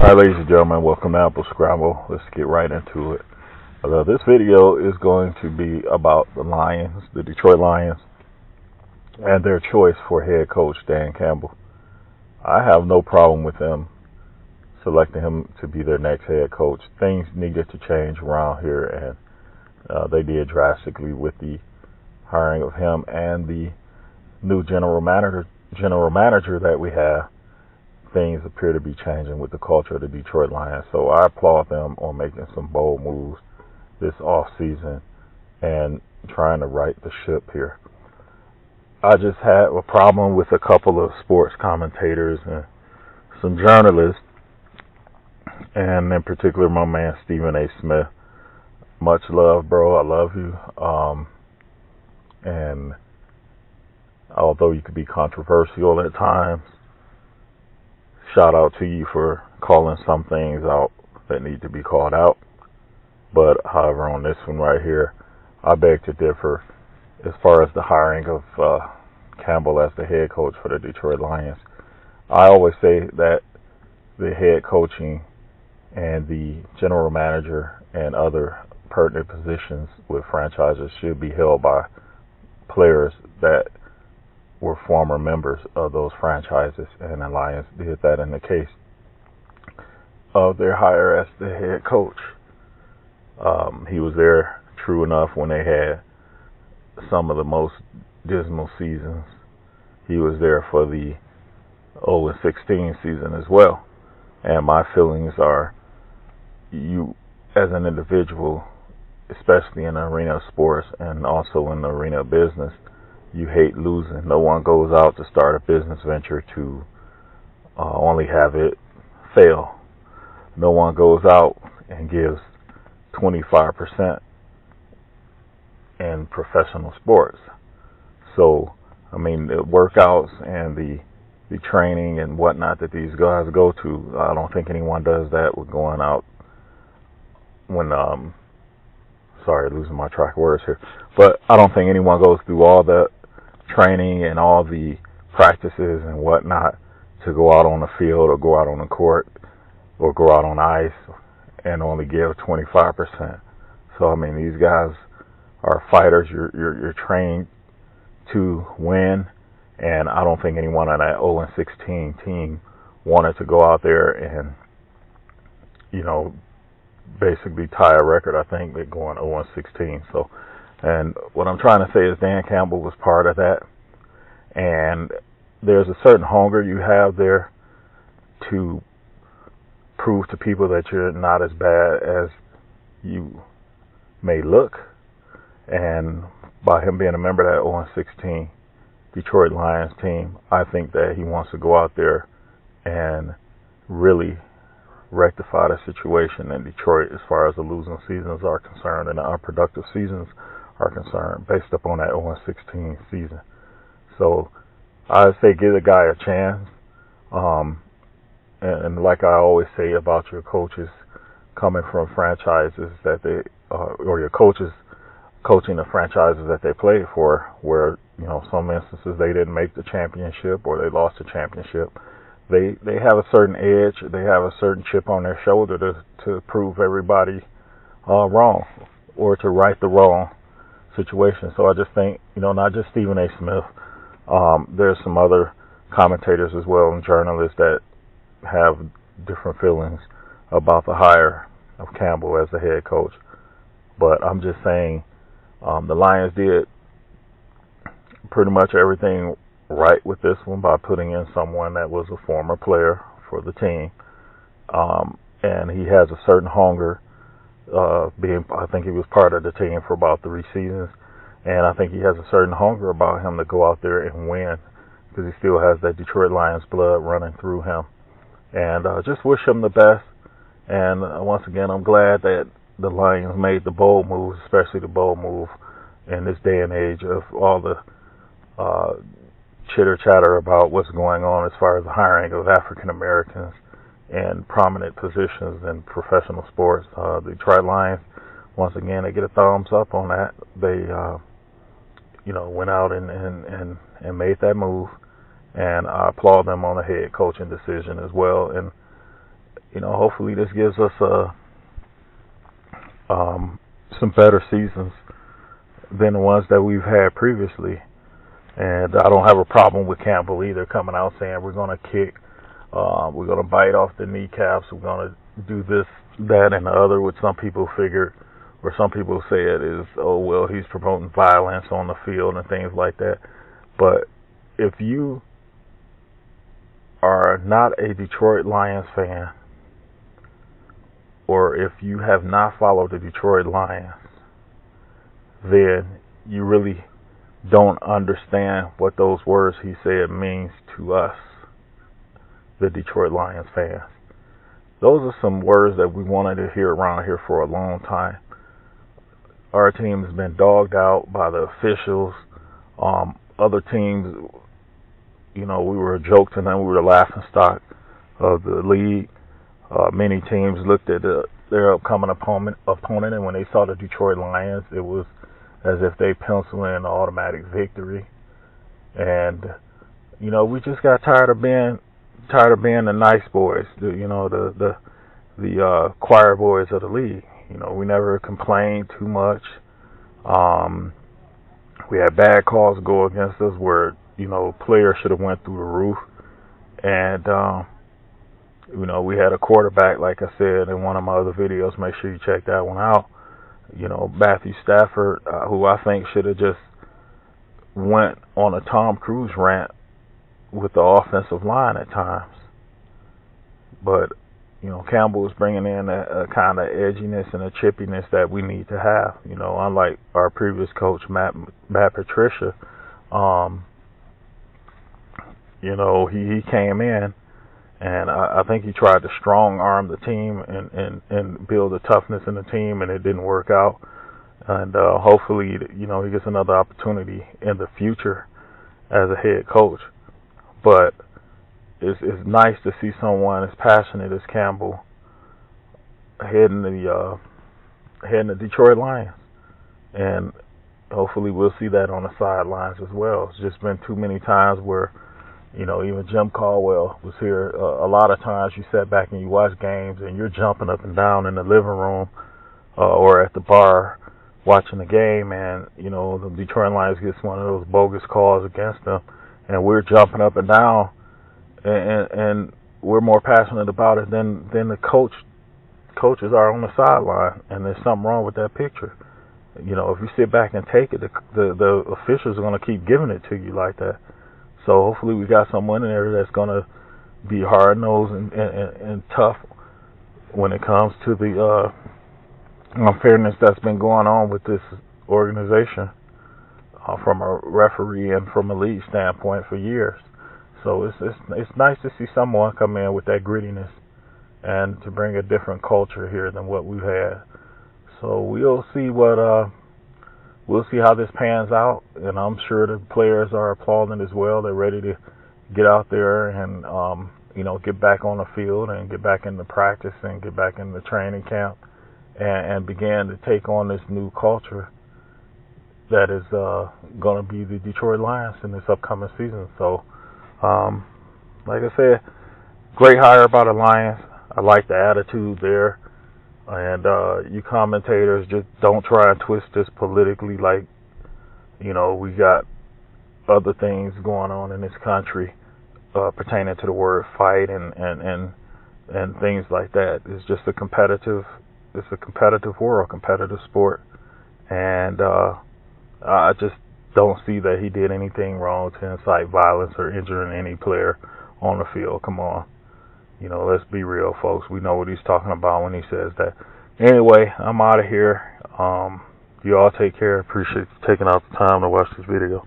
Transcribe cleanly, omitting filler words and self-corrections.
Hi, ladies and gentlemen, welcome to AmpleScramble. Let's get right into it. This video is going to be about the Lions, the Detroit Lions, and their choice for head coach Dan Campbell. I have no problem with them selecting him to be their next head coach. Things needed to change around here, and they did drastically with the hiring of him and the new general manager that we have. Things appear to be changing with the culture of the Detroit Lions. So I applaud them on making some bold moves this off season and trying to right the ship here. I just had a problem with a couple of sports commentators and some journalists, and in particular my man Stephen A. Smith. Much love, bro. I love you. And although you could be controversial at times, shout out to you for calling some things out that need to be called out. But however, on this one right here, I beg to differ as far as the hiring of Campbell as the head coach for the Detroit Lions. I always say that the head coaching and the general manager and other pertinent positions with franchises should be held by players that were former members of those franchises, and the Lions did that in the case of their hire as the head coach. He was there, true enough, when they had some of the most dismal seasons. He was there for the 0-16 season as well. And my feelings are, you as an individual, especially in the arena of sports and also in the arena of business, you hate losing. No one goes out to start a business venture to only have it fail. No one goes out and gives 25% in professional sports. So, I mean, the workouts and the training and whatnot that these guys go to, I don't think anyone does that with going out when, sorry, losing my track of words here, but I don't think anyone goes through all the training and all the practices and whatnot to go out on the field or go out on the court or go out on ice and only give 25%. So I mean, these guys are fighters. You're trained to win, and I don't think anyone on that 0-16 team wanted to go out there and, you know, basically tie a record. I think they're going 0-16. So, and what I'm trying to say is Dan Campbell was part of that, and there's a certain hunger you have there to prove to people that you're not as bad as you may look. And by him being a member of that 0-16 Detroit Lions team, I think that he wants to go out there and really rectify the situation in Detroit as far as the losing seasons are concerned and the unproductive seasons are concerned based upon that 0-16 season. So I say give the guy a chance. And like I always say about your coaches coming from franchises that they, or your coaches coaching the franchises that they played for, where, you know, some instances they didn't make the championship or they lost the championship. They have a certain edge. They have a certain chip on their shoulder to prove everybody wrong or to right the wrong situation. So I just think, you know, not just Stephen A. Smith, there's some other commentators as well and journalists that have different feelings about the hire of Campbell as the head coach. But I'm just saying the Lions did pretty much everything right with this one by putting in someone that was a former player for the team. And he has a certain hunger. I think he was part of the team for about 3 seasons, and I think he has a certain hunger about him to go out there and win, because he still has that Detroit Lions blood running through him. And just wish him the best. And once again, I'm glad that the Lions made the bold moves, especially the bold move in this day and age of all the chitter chatter about what's going on as far as the hiring of African Americans in prominent positions in professional sports. The Detroit Lions, once again, they get a thumbs up on that. They, went out and made that move, and I applaud them on the head coaching decision as well. And hopefully this gives us some better seasons than the ones that we've had previously. And I don't have a problem with Campbell either coming out saying we're going to kick, we're going to bite off the kneecaps, we're going to do this, that, and the other, which some people figured, or some people say it is, oh, well, he's promoting violence on the field and things like that. But if you are not a Detroit Lions fan, or if you have not followed the Detroit Lions, then you really don't understand what those words he said means to us, the Detroit Lions fans. Those are some words that we wanted to hear around here for a long time. Our team has been dogged out by the officials. Other teams, we were a joke to them. We were the laughing stock of the league. Many teams looked at their upcoming opponent, and when they saw the Detroit Lions, it was as if they penciled in an automatic victory. And we just got tired of being the nice boys, the choir boys of the league. We never complained too much. We had bad calls go against us where players should have went through the roof, and we had a quarterback, like I said in one of my other videos. Make sure you check that one out. Matthew Stafford, who I think should have just went on a Tom Cruise rant with the offensive line at times. But, Campbell was bringing in a kind of edginess and a chippiness that we need to have. Unlike our previous coach, Matt Patricia, he came in, and I think he tried to strong arm the team and build a toughness in the team, and it didn't work out. And hopefully, he gets another opportunity in the future as a head coach. But it's nice to see someone as passionate as Campbell heading the Detroit Lions, and hopefully we'll see that on the sidelines as well. It's just been too many times where even Jim Caldwell was here. A lot of times you sat back and you watch games and you're jumping up and down in the living room or at the bar watching the game, and the Detroit Lions gets one of those bogus calls against them, and we're jumping up and down, and we're more passionate about it than the coaches are on the sideline. And there's something wrong with that picture. If you sit back and take it, the officials are going to keep giving it to you like that. So hopefully we got someone in there that's going to be hard-nosed and tough when it comes to the unfairness that's been going on with this organization from a referee and from a league standpoint for years. So it's nice to see someone come in with that grittiness and to bring a different culture here than what we've had. So we'll see how this pans out, and I'm sure the players are applauding as well. They're ready to get out there and get back on the field and get back into practice and get back into training camp and begin to take on this new culture that is going to be the Detroit Lions in this upcoming season. So, like I said, great hire by the Lions. I like the attitude there. And you commentators, just don't try and twist this politically like, we got other things going on in this country pertaining to the word fight and things like that. It's just a competitive world, competitive sport. And I just don't see that he did anything wrong to incite violence or injuring any player on the field. Come on. Let's be real, folks. We know what he's talking about when he says that. Anyway, I'm out of here. You all take care. Appreciate you taking out the time to watch this video.